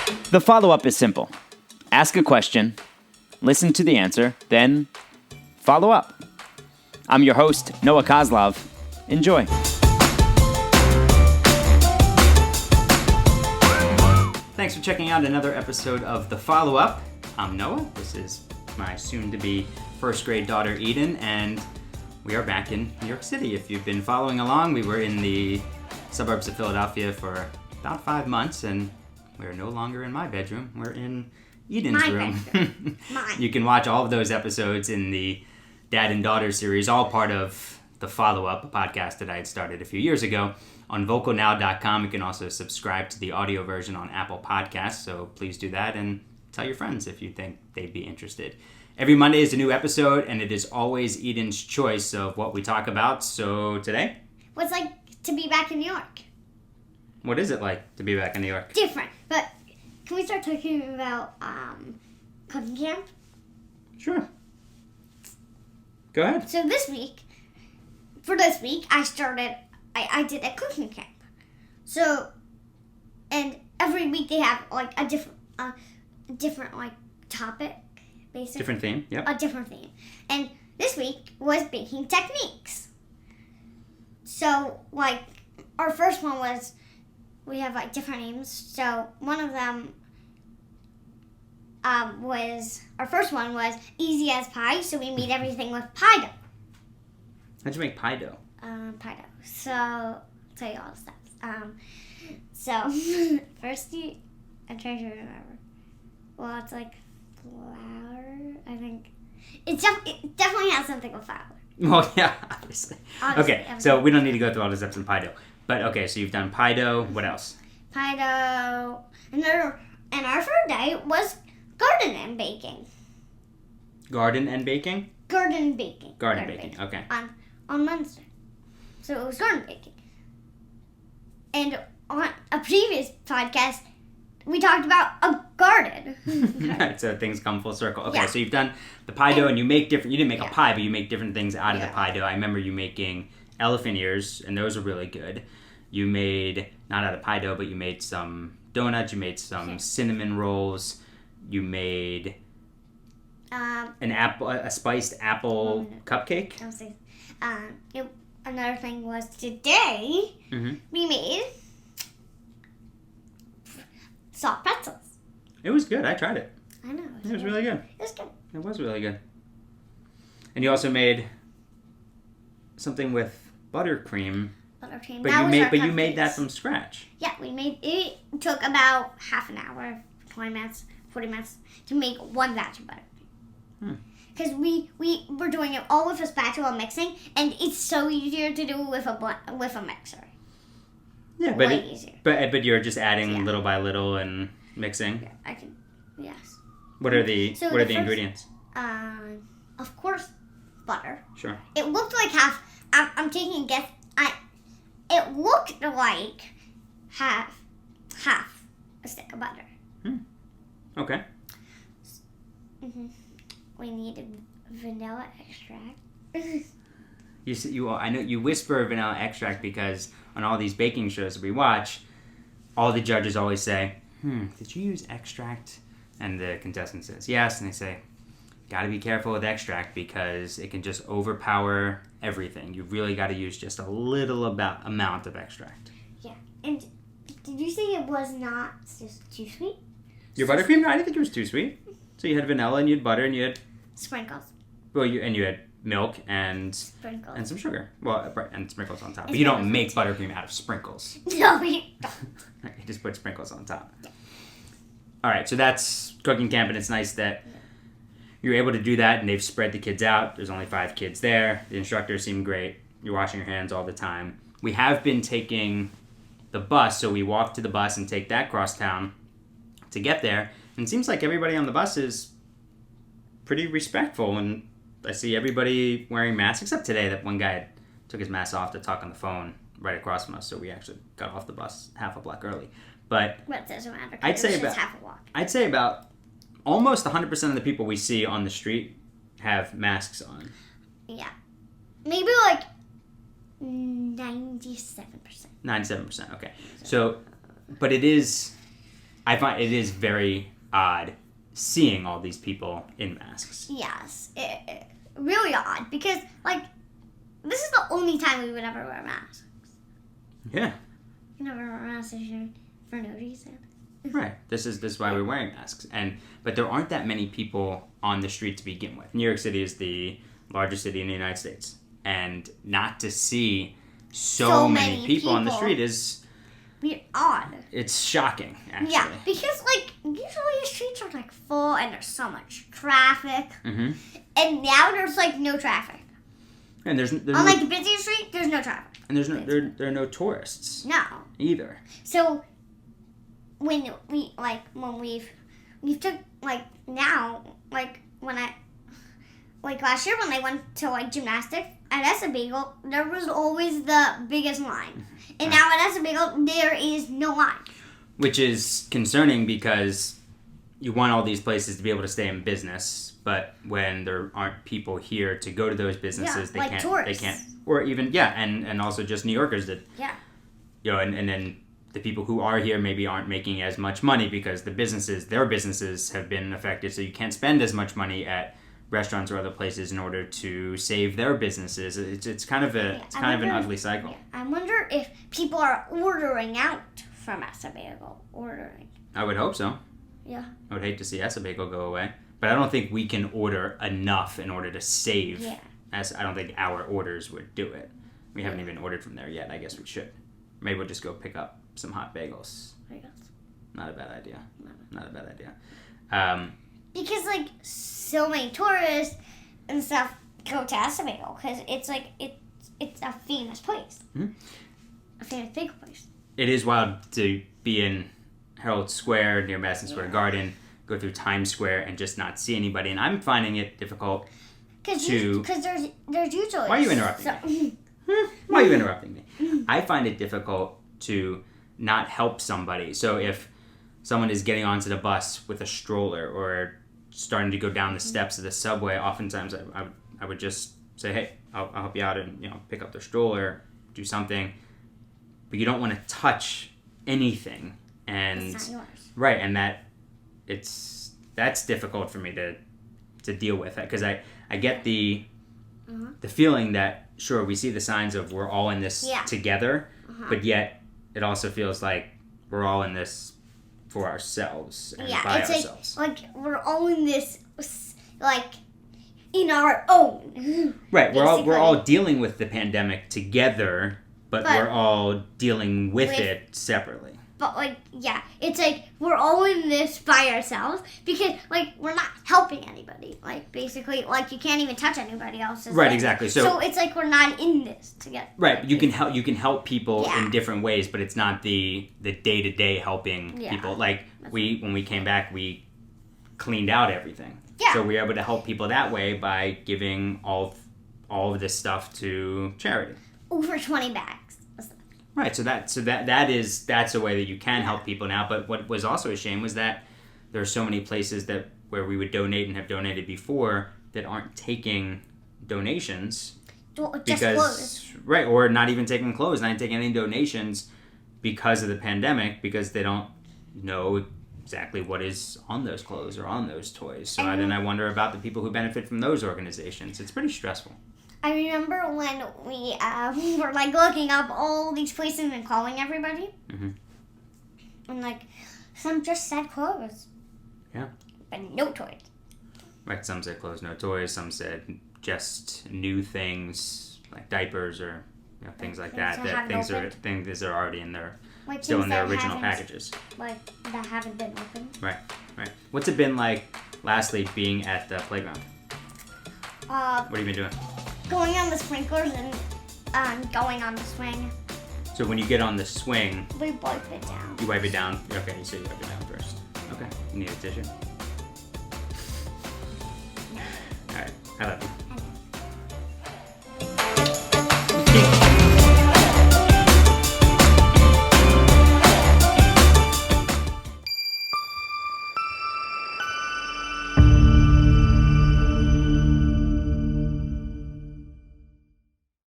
The follow-up is simple. Ask a question, listen to the answer, then follow up. I'm your host, Noah Kozlov. Enjoy. Thanks for checking out another episode of The Follow-Up. I'm Noah. This is my soon-to-be first-grade daughter, Eden, and we are back in New York City. If you've been following along, we were in the suburbs of Philadelphia for about 5 months, and we're no longer in my bedroom. We're in Eden's room. Mine. You can watch all of those episodes in the Dad and Daughter series, all part of The Follow-Up, a podcast that I had started a few years ago. On vocalnow.com, you can also subscribe to the audio version on Apple Podcasts, so please do that and tell your friends if you think they'd be interested. Every Monday is a new episode, and it is always Eden's choice of what we talk about. So today? What's it like to be back in New York? What is it like to be back in New York? Different, but can we start talking about cooking camp? Sure. Go ahead. So this week, I did a cooking camp. So, and every week they have like a different like topic, basically. Different theme, yep. A different theme. And this week was baking techniques. So, like, our first one was, we have like different names. So, one of them our first one was easy as pie. So, we made everything with pie dough. How'd you make pie dough? Pie dough. So, I'll tell you all the steps. First I'm trying to remember. Well, it's like flour, I think. It definitely has something with flour. Well, yeah, obviously. Okay, so we don't need to go through all the steps in pie dough. But, okay, so you've done pie dough. What else? Pie dough. And our third day was garden and baking. Garden and baking? Garden baking. Garden baking, okay. On Wednesday. So it was garden baking. And on a previous podcast, we talked about a garden. Right, so things come full circle. Okay, Yeah. so you've done the pie dough and you didn't make a pie, but you make different things out of the Yeah. pie dough. I remember you making elephant ears, and those are really good. You made, not out of pie dough, but you made some donuts, you made some cinnamon rolls, you made a spiced apple cupcake. Another thing was today we made soft pretzels. It was good. I tried it. I know. It was really good. It was good. It was really good. And you also made something with buttercream. Buttercream. But you made that from scratch. Yeah, we made it. Took about half an hour, 20 minutes, 40 minutes to make one batch of buttercream. Because we were doing it all with a spatula mixing, and it's so easier to do with a mixer. Yeah, Way easier. But you're just adding little by little and mixing. Yeah, yes. What are the ingredients? Of course, butter. Sure. It looked like half. I'm taking a guess. It looked like half a stick of butter. Okay. We needed vanilla extract. I know you whisper vanilla extract because on all these baking shows that we watch, all the judges always say, did you use extract? And the contestant says yes, and they say, gotta be careful with extract because it can just overpower everything. You really gotta use just a little amount of extract. Yeah, and did you say it was not just too sweet? Your buttercream? No, I didn't think it was too sweet. So you had vanilla and you had butter and you had... Sprinkles. Well, you had milk and... Sprinkles. And some sugar. Well, and sprinkles on top. But you don't make buttercream out of sprinkles. No, we don't. You just put sprinkles on top. Yeah. All right, so that's cooking camp, and it's nice that you're able to do that, and they've spread the kids out. There's only 5 kids there. The instructors seem great. You're washing your hands all the time. We have been taking the bus, so we walk to the bus and take that cross town to get there. And it seems like everybody on the bus is pretty respectful, and I see everybody wearing masks, except today that one guy took his mask off to talk on the phone right across from us, so we actually got off the bus half a block early. But it doesn't matter. I'd say about almost 100% of the people we see on the street have masks on. Yeah. Maybe like 97%. 97%, okay. So, but it is, I find it is very odd seeing all these people in masks. Yes, really odd because like this is the only time we would ever wear masks. Yeah. You never wear masks for no reason. Right. This is why we're wearing masks. But there aren't that many people on the street to begin with. New York City is the largest city in the United States, and not to see so many people on the street is odd. It's shocking, actually. Yeah, because like usually the streets are like full and there's so much traffic, Mm-hmm. and now there's like no traffic. And there's on no, like the busiest street, there's no traffic. and there are no tourists. No. Either. So when we took like now like when I like last year when I went to like gymnastics at Esabagel, there was always the biggest line, and now at Esabagel there is no line. Which is concerning because you want all these places to be able to stay in business, but when there aren't people here to go to those businesses, Yeah, like tourists. They can't, or even and also just New Yorkers that and then the people who are here maybe aren't making as much money because their businesses have been affected, so you can't spend as much money at restaurants or other places in order to save their businesses. It's kind of an ugly cycle. Yeah, I wonder if people are ordering out from Esabagel. I would hope so. Yeah. I would hate to see Esabagel go away, but I don't think we can order enough in order to save. Yeah. I don't think our orders would do it. We haven't even ordered from there yet. I guess we should. Maybe we'll just go pick up some hot bagels. Not a bad idea. Not a bad idea. Because like so many tourists and stuff go to Esabagel because it's like it's a famous place. Mm-hmm. A famous bagel place. It is wild to be in Herald Square near Madison Square Garden, go through Times Square and just not see anybody, and I'm finding it difficult because there's usually. Why are you interrupting me? Why are you interrupting me? I find it difficult to not help somebody. So if someone is getting onto the bus with a stroller or starting to go down the steps of the subway, oftentimes I would just say, hey, I'll help you out and pick up the stroller, do something. But you don't want to touch anything, and it's not yours. Right, and that's difficult for me to deal with because I get the feeling that sure we see the signs of we're all in this together, but yet it also feels like we're all in this for ourselves and by it's ourselves. Like we're all in this like in our own. Right, we're all dealing with the pandemic together, but we're all dealing with it separately. But like it's like we're all in this by ourselves because like we're not helping anybody. Like basically like you can't even touch anybody else's. Right, exactly. So it's like we're not in this together. Right, you can help people in different ways, but it's not the day-to-day helping people. Like when we came back, we cleaned out everything. Yeah. So we were able to help people that way by giving all of this stuff to charity. Over 20 bags. Right, so that's a way that you can help people now. But what was also a shame was that there are so many places where we would donate and have donated before that aren't taking donations clothes. Right, or not even taking clothes, not even taking any donations because of the pandemic, because they don't know exactly what is on those clothes or on those toys. So then I wonder about the people who benefit from those organizations. It's pretty stressful. I remember when we were like looking up all these places and calling everybody, and like some just said clothes, but no toys. Right, some said clothes, no toys. Some said just new things like diapers or things like that. Things that are already in their still in their original packages. Like that haven't been opened. Right. What's it been like? Lastly, being at the playground. What have you been doing? Going on the sprinklers and going on the swing. So when you get on the swing, we wipe it down. You wipe it down? Okay, so you wipe it down first. Okay, you need a tissue? Alright, I love you.